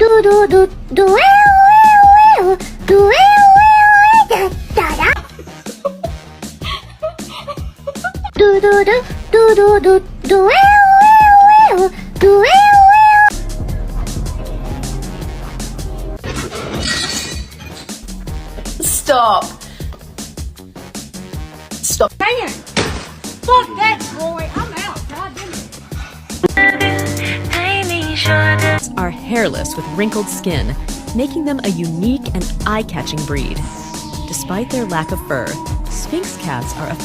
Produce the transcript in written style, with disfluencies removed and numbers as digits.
do do do do da da da. Do do do do do do do do. Stop. Stop. Man, fuck that boy. I'm out. God damn it. Are hairless with wrinkled skin, making them a unique and eye-catching breed. Despite their lack of fur, Sphynx cats are a